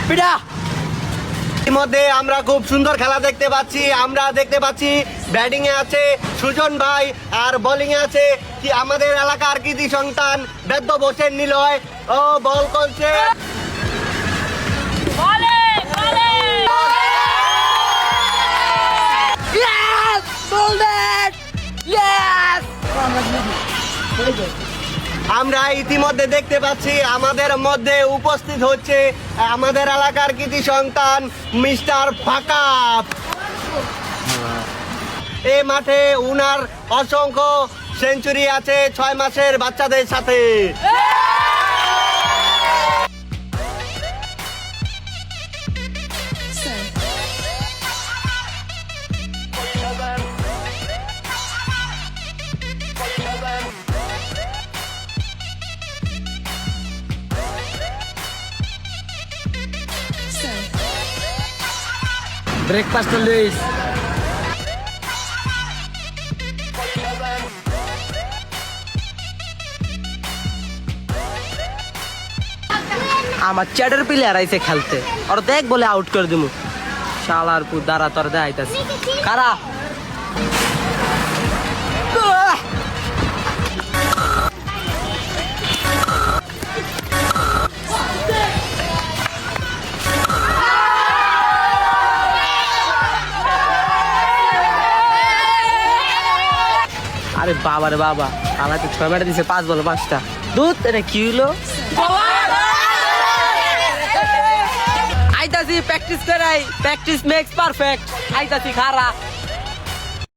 পিটা। ইতিমধ্যে আমরা খুব সুন্দর খেলা দেখতে পাচ্ছি। আমরা দেখতে পাচ্ছি ব্যাটিং এ আছে সুজন ভাই আর বোলিং এ আছে কি আমাদের এলাকার কৃতি সন্তান বেদ্য বসেন নিলয়। ও বল করছে। Yes! Golden! Yes! আমরা ইতিমধ্যে দেখতে পাচ্ছি আমাদের মধ্যে উপস্থিত হচ্ছে আমাদের এলাকার কৃতি সন্তান মিস্টার ফাকা। এই মাঠে উনার অসংখ্য সেঞ্চুরি আছে 6 মাসের বাচ্চাদের সাথে। Breakfast Luis. আমার চ্যাটার প্লেয়ার আইছে খেলতে, আর দেখ বলে আউট করে দিমু। শালার পু দাঁড়া তোর দেখাইতাছি কারা। আরে বাবা রে বাবা, আমাকে 6 মেরে দিছে 5 বল 5টা। দুধ এটা কি হলো? আইতাছি প্র্যাকটিস করাই, প্র্যাকটিস মেক্স পারফেক্ট। আইতাছি খারা।